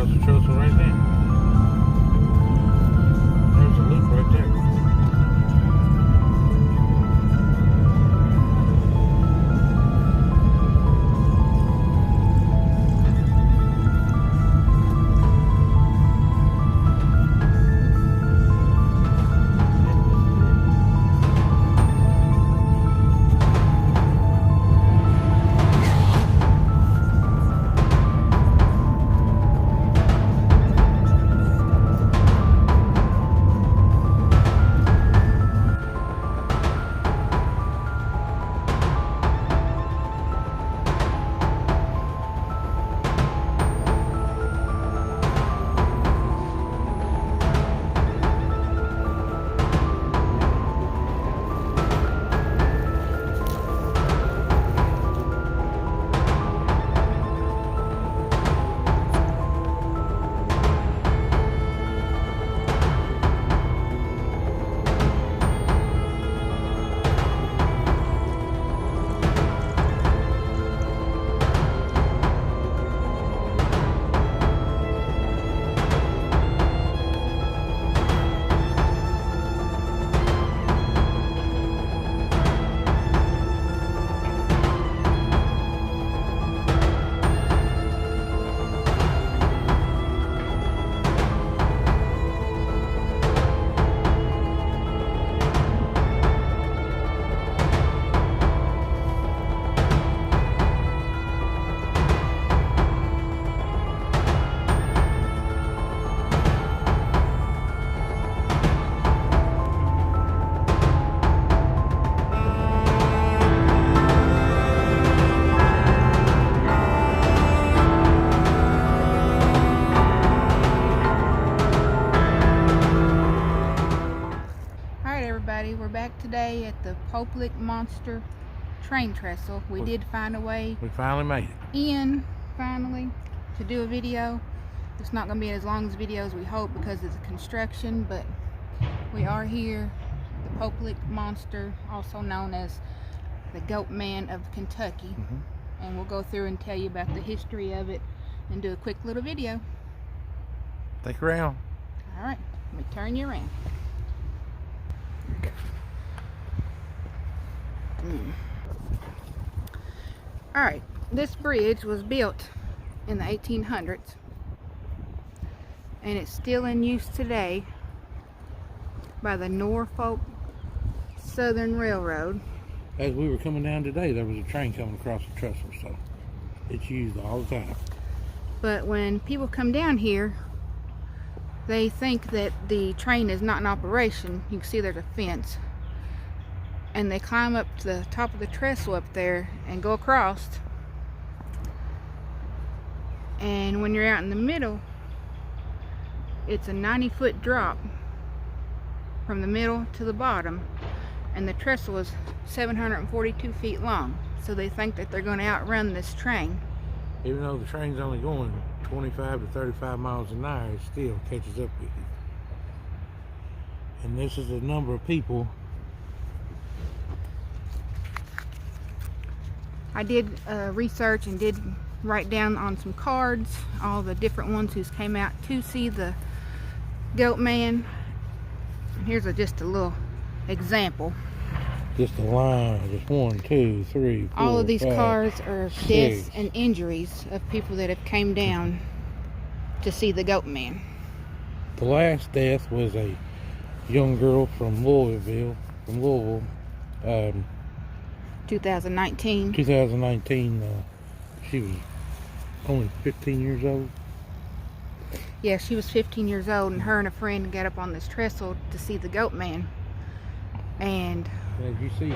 across the trestle right there. There's a loop right there. We're back today at the Public Monster train trestle. We did find a way. We finally made it. In, finally, to do a video. It's not going to be as long as video as we hope because of the construction, but we are here. The Public Monster, also known as the Goatman of Kentucky. And we'll go through and tell you about the history of it and do a quick little video. Take her around. Alright, let me turn you around. Alright, this bridge was built in the 1800s and it's still in use today by the Norfolk Southern Railroad. As we were coming down today, there was a train coming across the trestle, so it's used all the time. But when people come down here, they think that the train is not in operation. You can see there's a fence. And they climb up to the top of the trestle up there and go across. And when you're out in the middle, it's a 90-foot drop from the middle to the bottom. And the trestle is 742 feet long. So they think that they're going to outrun this train. Even though the train's only going 25 to 35 miles an hour, it still catches up with you. And this is the number of people. I did research and did write down on some cards all the different ones who came out to see the Goatman. Here's just a little example. Just a line, just 1, 2, 3, 4, all of these 5, cards are 6. deaths and injuries of people that have came down to see the Goatman. The last death was a young girl from Louisville, 2019. 2019. She was only 15 years old. Yeah, she was 15 years old, and her and a friend got up on this trestle to see the Goatman. And as you see,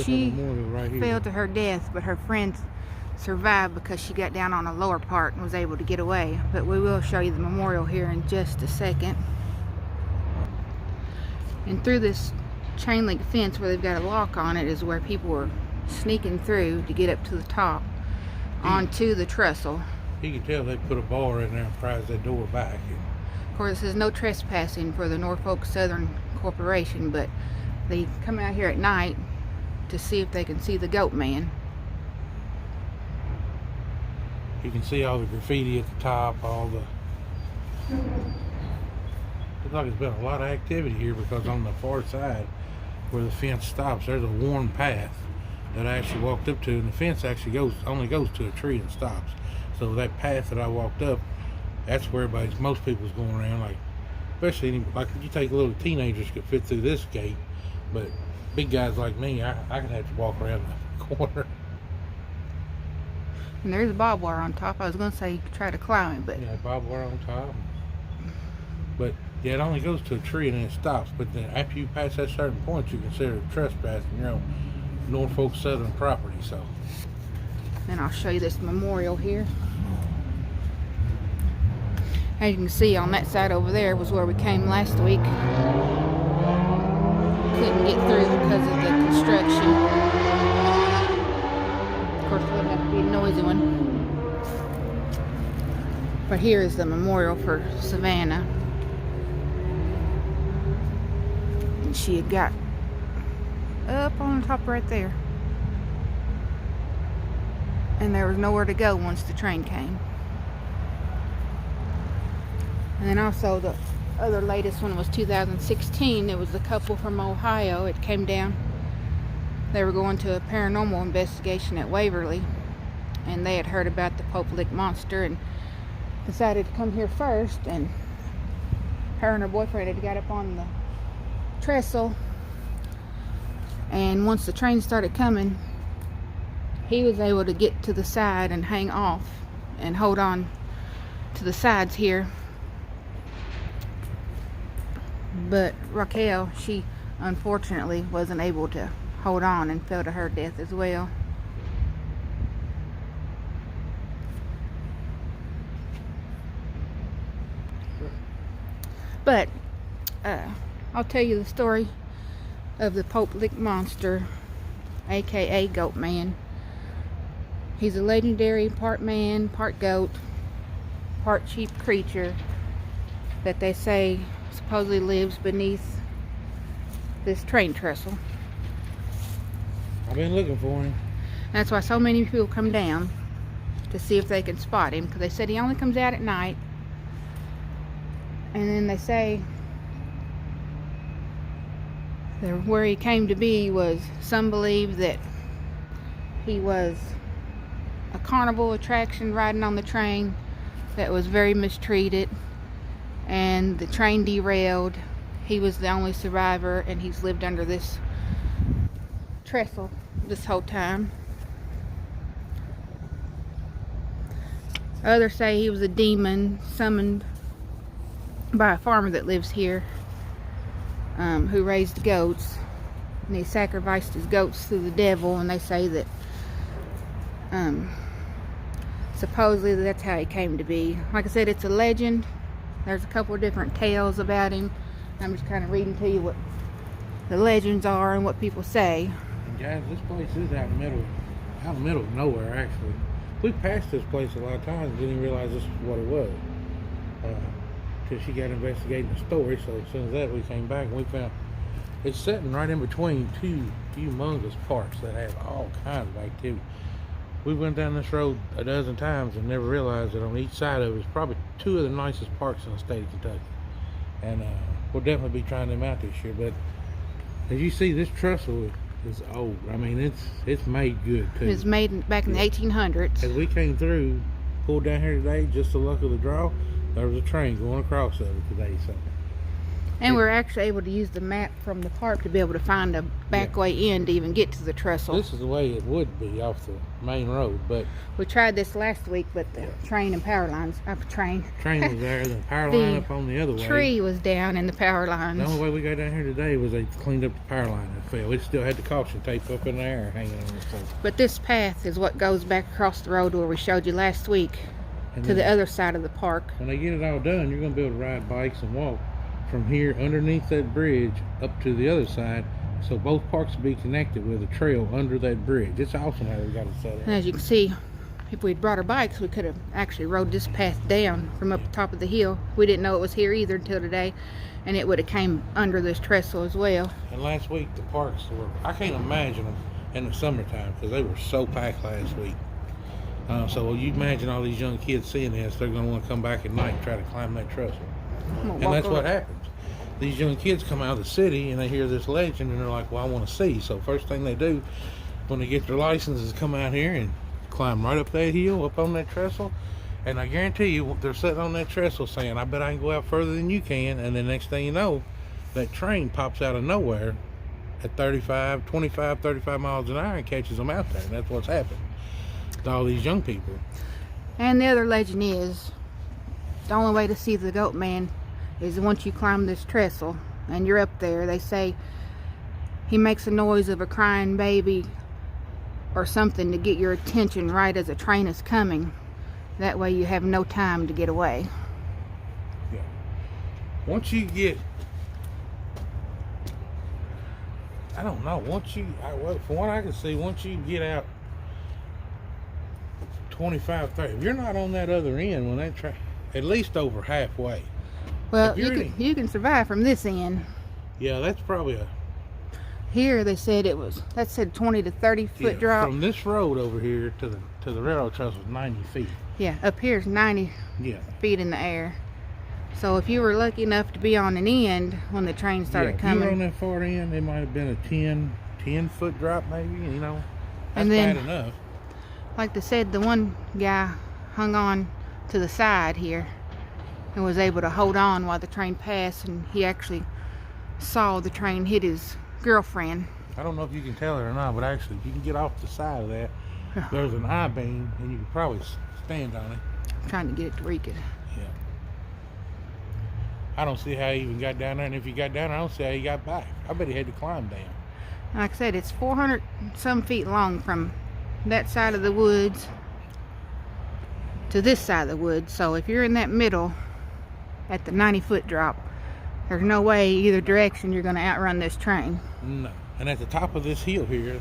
she right here. fell to her death, but her friend survived because she got down on the lower part and was able to get away. But we will show you the memorial here in just a second. And through this chain link fence where they've got a lock on it is where people were sneaking through to get up to the top onto the trestle. You can tell they put a bar in there and prized that door back. Of course, there's no trespassing for the Norfolk Southern Corporation, but they come out here at night to see if they can see the Goatman. You can see all the graffiti at the top, all the Looks like there's been a lot of activity here because on the far side where the fence stops, there's a worn path that I actually walked up to, and the fence actually only goes to a tree and stops. So that path that I walked up, that's where most people's going around. Like, especially like you take little teenagers could fit through this gate, but big guys like me, I could have to walk around the corner. And there's a barbed wire on top. I was gonna say try to climb it, but yeah, barbed wire on top. But yeah, it only goes to a tree and then it stops. But then after you pass that certain point, you consider it trespassing. You're on Norfolk Southern property. So then I'll show you this memorial here. As you can see, on that side over there was where we came last week. Couldn't get through because of the construction. Of course, it wouldn't have to be a noisy one. But here is the memorial for Savannah. And she had got up on the top right there. And there was nowhere to go once the train came. And then also the other latest one was 2016. It was a couple from Ohio. It came down. They were going to a paranormal investigation at Waverly, and they had heard about the Pope Lick monster and decided to come here first. And her and her boyfriend had got up on the trestle, and once the train started coming, he was able to get to the side and hang off and hold on to the sides here. But Raquel, she unfortunately wasn't able to hold on and fell to her death as well. But I'll tell you the story of the Pope Lick monster, A.K.A. Goatman. He's a legendary part man, part goat, part sheep creature that they say supposedly lives beneath this train trestle. I've been looking for him. That's why so many people come down to see if they can spot him, because they said he only comes out at night. And then they say that where he came to be was, some believe that he was a carnival attraction riding on the train that was very mistreated, and the train derailed. He was the only survivor, and he's lived under this trestle this whole time. Others say he was a demon summoned by a farmer that lives here, who raised goats, and he sacrificed his goats to the devil. And they say that supposedly that's how he came to be. Like I said, it's a legend. There's a couple of different tales about him. I'm just kind of reading to you what the legends are and what people say. And guys, this place is out in the middle of nowhere. Actually, we passed this place a lot of times and didn't even realize this was what it was. Till she got investigating the story. So as soon as that, we came back and we found it's sitting right in between two humongous parks that have all kinds of activity. We went down this road a dozen times and never realized that on each side of it is probably two of the nicest parks in the state of Kentucky. And we'll definitely be trying them out this year. But as you see, this trestle is old. I mean, it's made good too. It was made back in the 1800s. As we came through, pulled down here today, just the luck of the draw, there was a train going across of it today. So. And we're actually able to use the map from the park to be able to find a back way in to even get to the trestle. This is the way it would be off the main road, but we tried this last week, but the train and power lines, train was there, the power line up on the other way. The tree was down and the power lines. The only way we got down here today was they cleaned up the power line and fell. It still had the caution tape up in the air hanging on it. So. But this path is what goes back across the road where we showed you last week to the other side of the park. When they get it all done, you're going to be able to ride bikes and walk from here underneath that bridge up to the other side, so both parks will be connected with a trail under that bridge. It's awesome how we got it set up. And as you can see, if we'd brought our bikes, we could have actually rode this path down from up the top of the hill. We didn't know it was here either until today, and it would have came under this trestle as well. And last week the parks were, I can't imagine them in the summertime, because they were so packed last week. So you imagine all these young kids seeing this, they're going to want to come back at night and try to climb that trestle. And that's what happens. These young kids come out of the city and they hear this legend and they're like, well, I want to see. So first thing they do when they get their license is come out here and climb right up that hill, up on that trestle. And I guarantee you, they're sitting on that trestle saying, I bet I can go out further than you can. And then next thing you know, that train pops out of nowhere at 25 miles an hour and catches them out there. And that's what's happened to all these young people. And the other legend is, the only way to see the Goatman is once you climb this trestle and you're up there. They say he makes a noise of a crying baby or something to get your attention right as a train is coming. That way you have no time to get away. Yeah. Once you get, I don't know, well, from what I can see, once you get out 25, 30, if you're not on that other end when that train, at least over halfway. Well, you can survive from this end. Yeah, that's probably a... Here they said that said 20 to 30 foot drop. From this road over here to the railroad trestle is 90 feet. Yeah, up here is 90 feet in the air. So if you were lucky enough to be on an end when the train started coming. If you were on that far end, it might have been a 10 foot drop maybe, you know. That's and then, bad enough. Like they said, the one guy hung on to the side here and was able to hold on while the train passed, and he actually saw the train hit his girlfriend. I don't know if you can tell it or not, but actually if you can get off the side of that, there's an I-beam and you can probably stand on it. I'm trying to get it to reek it. Yeah. I don't see how he even got down there, and if he got down there, I don't see how he got back. I bet he had to climb down. Like I said, it's 400 some feet long from that side of the woods to this side of the woods. So if you're in that middle at the 90 foot drop, there's no way either direction you're going to outrun this train. No. And at the top of this hill here,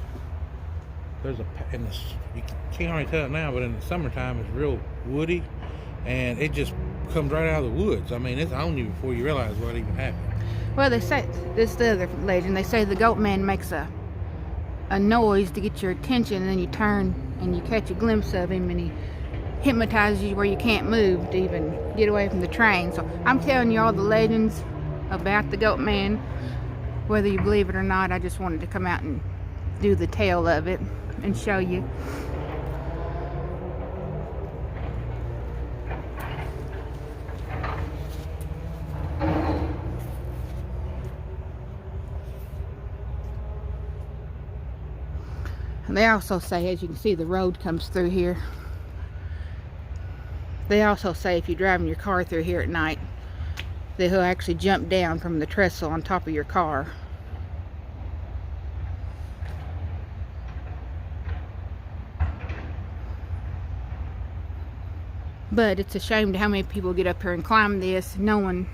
there's you can't already tell it now, but in the summertime it's real woody, and it just comes right out of the woods. I mean, it's on you before you realize what even happened. Well, they say, this is the other legend, they say the Goatman makes a noise to get your attention, and then you turn and you catch a glimpse of him, and he hypnotizes you where you can't move to even get away from the train. So I'm telling you all the legends about the Goatman, whether you believe it or not. I just wanted to come out and do the tale of it and show you. And they also say, as you can see, the road comes through here. They also say if you're driving your car through here at night, that he'll actually jump down from the trestle on top of your car. But it's a shame to how many people get up here and climb this knowing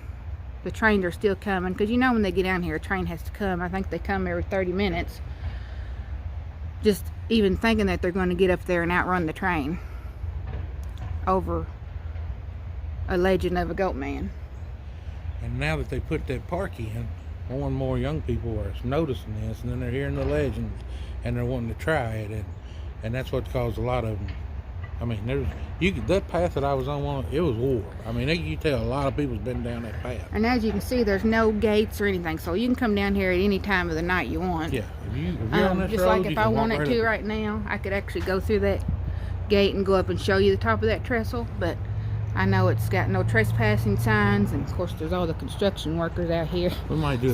the trains are still coming. Because you know when they get down here, a train has to come. I think they come every 30 minutes. Just even thinking that they're going to get up there and outrun the train over a legend of a Goatman. And now that they put that park in, more and more young people are noticing this, and then they're hearing the legend and they're wanting to try it, and that's what caused a lot of them. I mean, that path that I was on, it was war. I mean, you tell a lot of people's been down that path. And as you can see, there's no gates or anything, so you can come down here at any time of the night you want. Yeah, if you're on this just road, like if I wanted to right now, I could actually go through that gate and go up and show you the top of that trestle, but I know it's got no trespassing signs, and of course there's all the construction workers out here. We might do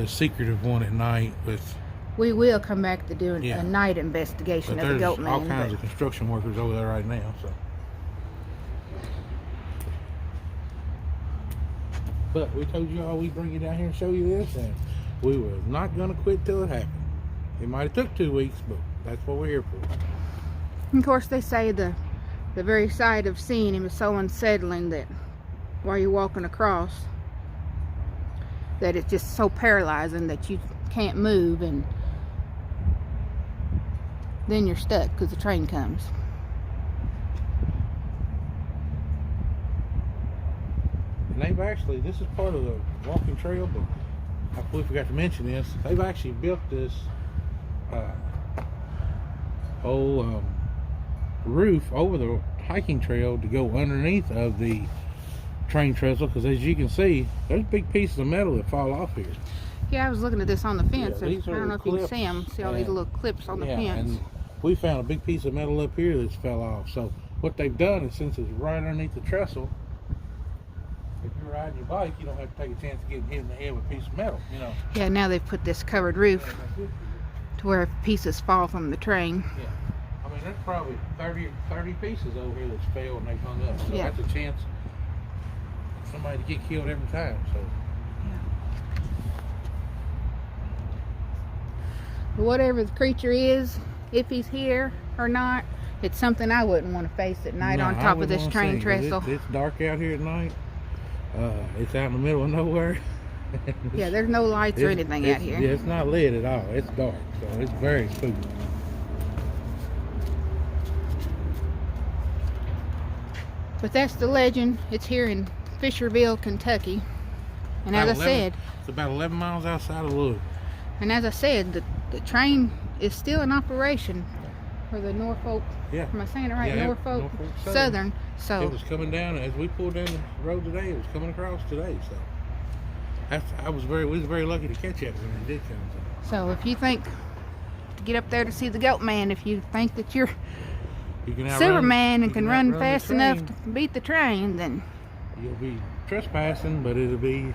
a secretive one at night with. We will come back to doing a night investigation of the Goatman. There's all kinds of construction workers over there right now, so. But we told you all we'd bring you down here and show you this, and we were not going to quit till it happened. It might have took 2 weeks, but that's what we're here for. And of course, they say the very sight of seeing him is so unsettling that while you're walking across, that it's just so paralyzing that you can't move, and then you're stuck because the train comes. And they've actually, this is part of the walking trail, but we forgot to mention this. They've actually built this roof over the hiking trail to go underneath of the train trestle, because as you can see, there's big pieces of metal that fall off here. Yeah, I was looking at this on the fence. Yeah, these I don't know if you can see them. See all these little clips on the fence. And we found a big piece of metal up here that's fell off. So what they've done is, since it's right underneath the trestle, if you're riding your bike, you don't have to take a chance of getting hit in the head with a piece of metal, you know. Yeah, now they've put this covered roof to where pieces fall from the train. Yeah. I mean, there's probably 30 pieces over here that's fell and they hung up. So yeah. That's a chance for somebody to get killed every time. So. Whatever the creature is, if he's here or not, it's something I wouldn't want to face at night on top of this train trestle. It's dark out here at night. It's out in the middle of nowhere. Yeah, there's no lights or anything out here. Yeah, it's not lit at all. It's dark, so it's very spooky. But that's the legend. It's here in Fisherville, Kentucky. And as I said, it's about 11 miles outside of Louisville. And as I said, the train is still in operation for the Norfolk. Yeah. Am I saying it right? Yeah, Norfolk Southern. So it was coming down as we pulled down the road today. It was coming across today. So we was very lucky to catch it when it did come. So if you think to get up there to see the Goatman, if you think that you're Superman and can run fast enough to beat the train, then you'll be trespassing, but it'll be.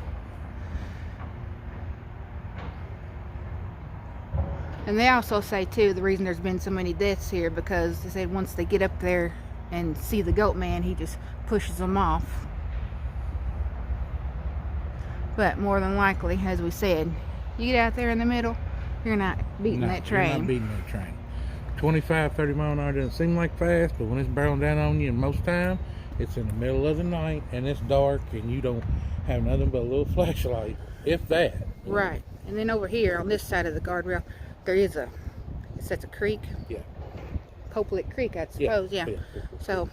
And they also say too, the reason there's been so many deaths here, because they say once they get up there and see the Goatman, he just pushes them off. But more than likely, as we said, you get out there in the middle, you're not beating that train. You're not beating that train. 25, 30 mile an hour doesn't seem like fast, but when it's barreling down on you, and most time, it's in the middle of the night, and it's dark, and you don't have nothing but a little flashlight, if that. Right. And then over here, on this side of the guardrail, there is that's a creek. Yeah. Popelik Creek, I suppose. Yeah. So.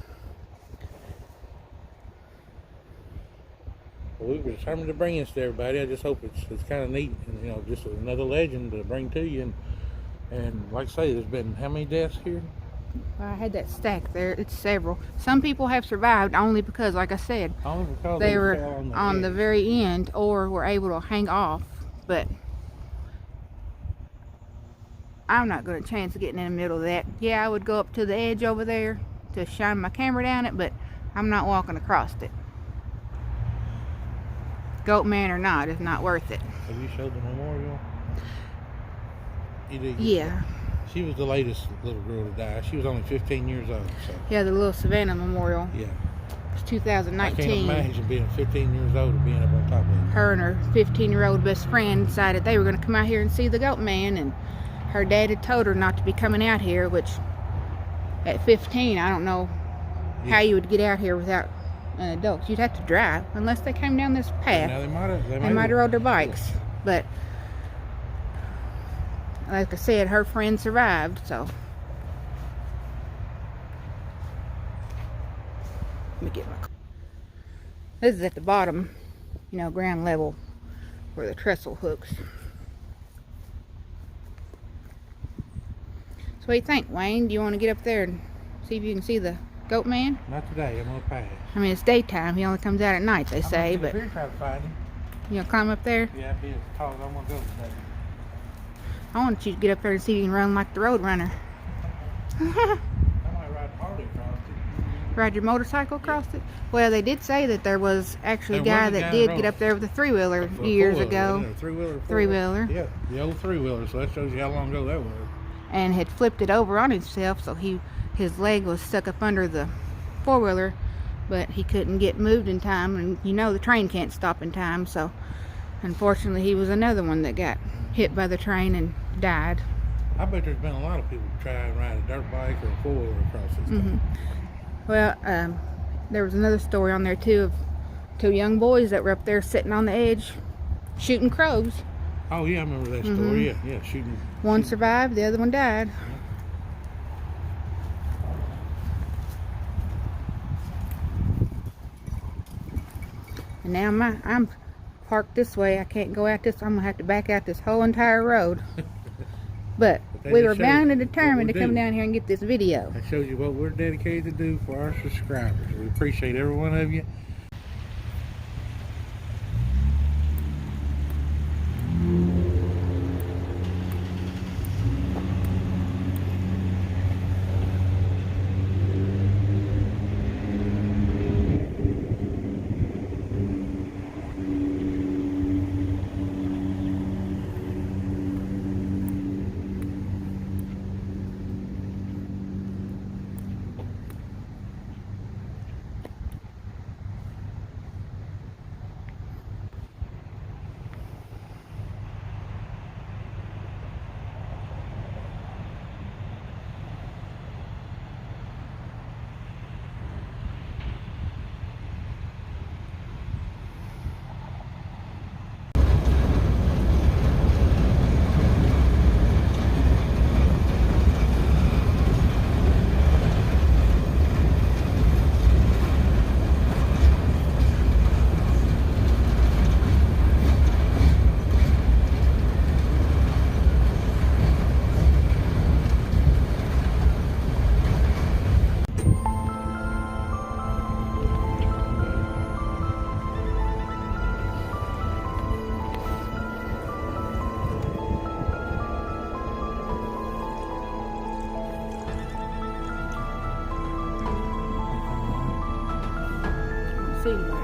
Well, we were determined to bring this to everybody. I just hope it's kind of neat, and, you know, just another legend to bring to you. And like I say, there's been how many deaths here? Well, I had that stack there. It's several. Some people have survived only because, like I said, they were on the very end or were able to hang off. But I'm not going to chance getting in the middle of that. Yeah, I would go up to the edge over there to shine my camera down it, but I'm not walking across it. Goatman or not, it's not worth it. Have you showed the memorial? You did. Yeah. She was the latest little girl to die. She was only 15 years old. So. Yeah, the little Savannah Memorial. Yeah. It's 2019. I can't imagine being 15 years old and being up on top of it. Her and her 15-year-old best friend decided they were going to come out here and see the Goatman, and her dad had told her not to be coming out here, which at 15, I don't know how you would get out here without an adult. You'd have to drive, unless they came down this path. Now they might have rode their bikes. Yeah. But like I said, her friend survived, so. Let me get my. This is at the bottom, you know, ground level where the trestle hooks. So what do you think, Wayne? Do you want to get up there and see if you can see the Goatman? Not today. I'm gonna pass. I mean, it's daytime. He only comes out at night, they say. But I'm trying to find him. You gonna climb up there? Yeah, I'd be as tall as I'm gonna go today. I want you to get up there and see if you can run like the Road Runner. I might ride Harley across it. Ride your motorcycle across it? Well, they did say that there was actually a guy that did get up there with a three-wheeler years ago. Three-wheeler. Yeah, the old three-wheeler. So that shows you how long ago that was. And had flipped it over on himself, so his leg was stuck up under the four-wheeler, but he couldn't get moved in time, and you know the train can't stop in time, so unfortunately he was another one that got hit by the train and died. I bet there's been a lot of people try and ride a dirt bike or a four-wheeler across this thing. Well, there was another story on there too of two young boys that were up there sitting on the edge shooting crows. Oh yeah, I remember that story. Yeah, shooting. One survived, the other one died. And now I'm parked this way. I can't go out this. I'm gonna have to back out this whole entire road. But we were bound and determined to come down here and get this video. That shows you what we're dedicated to do for our subscribers. We appreciate every one of you. See you.